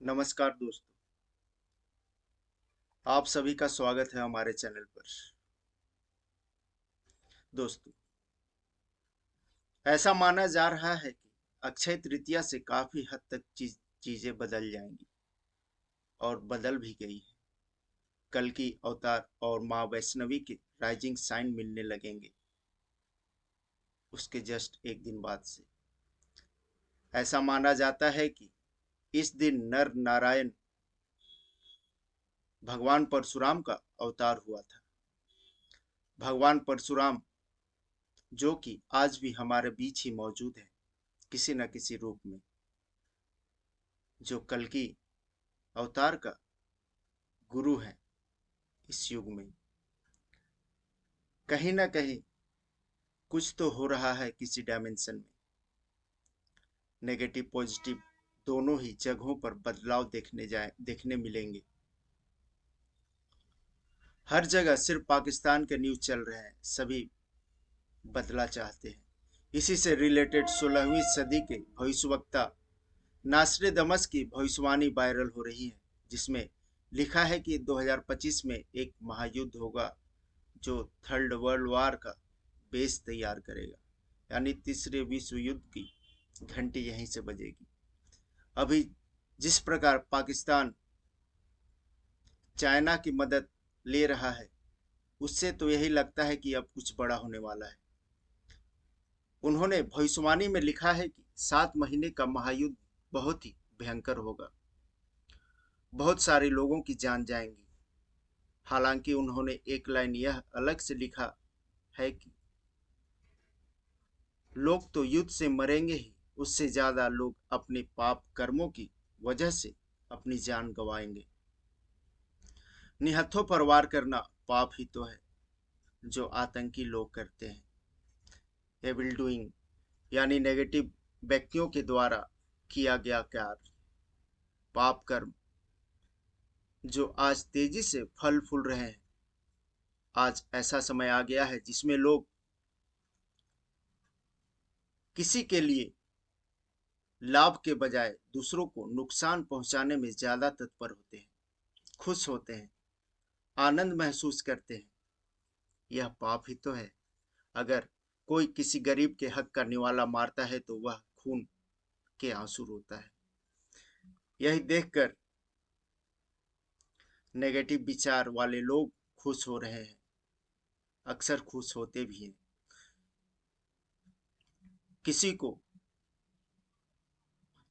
नमस्कार दोस्तों, आप सभी का स्वागत है हमारे चैनल पर। दोस्तों, ऐसा माना जा रहा है कि अक्षय तृतीया से काफी हद तक चीजें बदल जाएंगी और बदल भी गई है। कल की अवतार और माँ वैष्णवी के राइजिंग साइन मिलने लगेंगे उसके जस्ट एक दिन बाद से। ऐसा माना जाता है कि इस दिन नर नारायण भगवान परशुराम का अवतार हुआ था। भगवान परशुराम जो कि आज भी हमारे बीच ही मौजूद है किसी न किसी रूप में, जो कल्कि अवतार का गुरु है इस युग में। कहीं ना कहीं कुछ तो हो रहा है किसी डायमेंशन में। नेगेटिव पॉजिटिव दोनों ही जगहों पर बदलाव देखने मिलेंगे। हर जगह सिर्फ पाकिस्तान के न्यूज चल रहे हैं, सभी बदला चाहते हैं। इसी से रिलेटेड 16वीं सदी के भविष्यवक्ता नास्ट्रेदमस की भविष्यवाणी वायरल हो रही है, जिसमें लिखा है कि 2025 में एक महायुद्ध होगा जो थर्ड वर्ल्ड वार का बेस तैयार करेगा, यानी तीसरे विश्व युद्ध की घंटी यहीं से बजेगी। अभी जिस प्रकार पाकिस्तान चाइना की मदद ले रहा है, उससे तो यही लगता है कि अब कुछ बड़ा होने वाला है। उन्होंने भविष्यवाणी में लिखा है कि 7 महीने का महायुद्ध बहुत ही भयंकर होगा, बहुत सारे लोगों की जान जाएंगी। हालांकि उन्होंने एक लाइन यह अलग से लिखा है कि लोग तो युद्ध से मरेंगे ही, उससे ज्यादा लोग अपने पाप कर्मों की वजह से अपनी जान गंवाएंगे। निहत्थों पर वार करना पाप ही तो है जो आतंकी लोग करते हैं। एविल डूइंग यानी नेगेटिव व्यक्तियों के द्वारा किया गया कार्य, पाप कर्म जो आज तेजी से फल फूल रहे हैं। आज ऐसा समय आ गया है जिसमें लोग किसी के लिए लाभ के बजाय दूसरों को नुकसान पहुंचाने में ज्यादा तत्पर होते हैं, खुश होते हैं, आनंद महसूस करते हैं। यह पाप ही तो है। अगर कोई किसी गरीब के हक का निवाला मारता है तो वह खून के आंसू रोता है। यही देखकर नेगेटिव विचार वाले लोग खुश हो रहे हैं, अक्सर खुश होते भी हैं। किसी को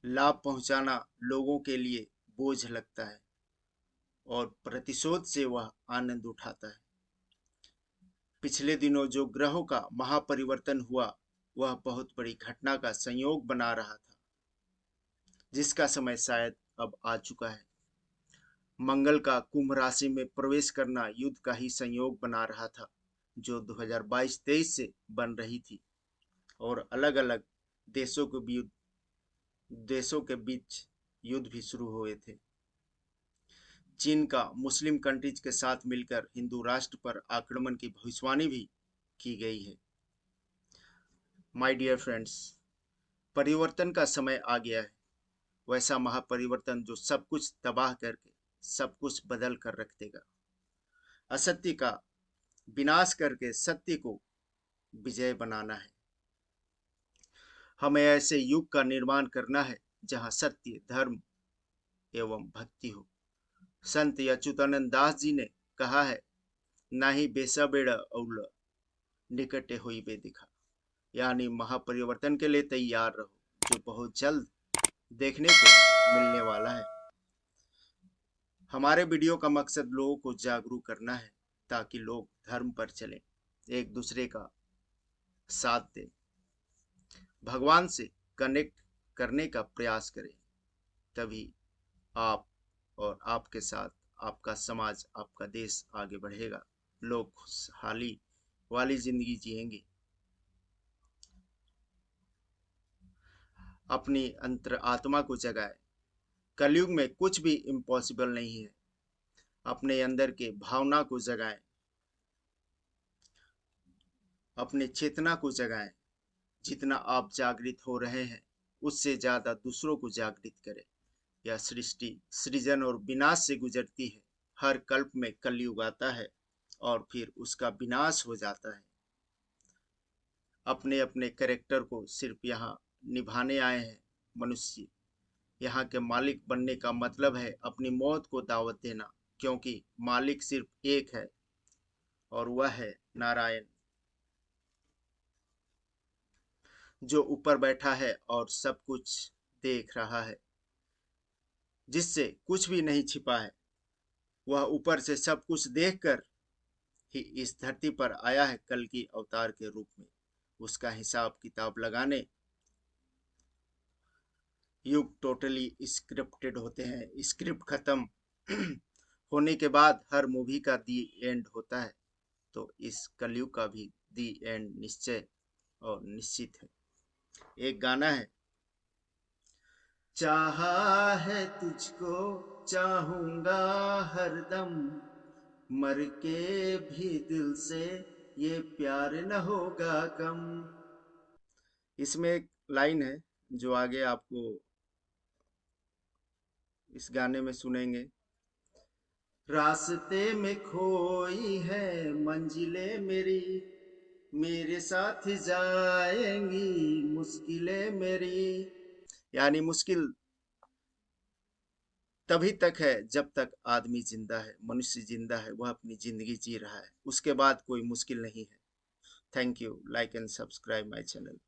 लाभ पहुंचाना लोगों के लिए बोझ लगता है और प्रतिशोध से वह आनंद उठाता है। पिछले दिनों जो ग्रहों का महापरिवर्तन हुआ, वह बहुत बड़ी घटना का संयोग बना रहा था, जिसका समय शायद अब आ चुका है। मंगल का कुंभ राशि में प्रवेश करना युद्ध का ही संयोग बना रहा था, जो 2022-23 से बन रही थी, और अलग अलग देशों के बीच युद्ध भी शुरू हुए थे। चीन का मुस्लिम कंट्रीज के साथ मिलकर हिंदू राष्ट्र पर आक्रमण की भविष्यवाणी भी की गई है। माय डियर फ्रेंड्स, परिवर्तन का समय आ गया है, वैसा महापरिवर्तन जो सब कुछ तबाह करके सब कुछ बदल कर रख देगा। असत्य का विनाश करके सत्य को विजय बनाना है। हमें ऐसे युग का निर्माण करना है जहां सत्य, धर्म एवं भक्ति हो। संत अच्युतानंद दास जी ने कहा है, ना ही बेसा बेड़ा औल निकटे हुई बेदिखा, यानी महापरिवर्तन के लिए तैयार रहो, जो बहुत जल्द देखने को मिलने वाला है। हमारे वीडियो का मकसद लोगों को जागरूक करना है, ताकि लोग धर्म पर चलें, एक दूसरे का साथ दें, भगवान से कनेक्ट करने का प्रयास करें। तभी आप और आपके साथ आपका समाज, आपका देश आगे बढ़ेगा। लोग खुशहाली वाली जिंदगी जिएंगे। अपनी अंतर आत्मा को जगाए। कलयुग में कुछ भी इम्पॉसिबल नहीं है। अपने अंदर के भावना को जगाएं, अपने चेतना को जगाएं। जितना आप जागृत हो रहे हैं, उससे ज्यादा दूसरों को जागृत करें। यह सृष्टि सृजन और विनाश से गुजरती है। हर कल्प में कलयुग आता है और फिर उसका विनाश हो जाता है। अपने अपने कैरेक्टर को सिर्फ यहाँ निभाने आए हैं मनुष्य। यहाँ के मालिक बनने का मतलब है अपनी मौत को दावत देना, क्योंकि मालिक सिर्फ एक है और वह है नारायण, जो ऊपर बैठा है और सब कुछ देख रहा है, जिससे कुछ भी नहीं छिपा है। वह ऊपर से सब कुछ देखकर ही इस धरती पर आया है कल की अवतार के रूप में, उसका हिसाब किताब लगाने। युग टोटली स्क्रिप्टेड होते हैं। स्क्रिप्ट खत्म होने के बाद हर मूवी का दी एंड होता है, तो इस कलयुग का भी दी एंड निश्चय और निश्चित है। एक गाना है, चाहा है तुझको चाहूंगा हरदम, मर के भी दिल से ये प्यार न होगा कम। इसमें एक लाइन है जो आगे आपको इस गाने में सुनेंगे। रास्ते में खोई है मंजिलें मेरी, मेरे साथ जाएंगी मुश्किलें मेरी। यानी मुश्किल तभी तक है जब तक आदमी जिंदा है, मनुष्य जिंदा है, वह अपनी जिंदगी जी रहा है, उसके बाद कोई मुश्किल नहीं है। Thank you. Like and subscribe my channel.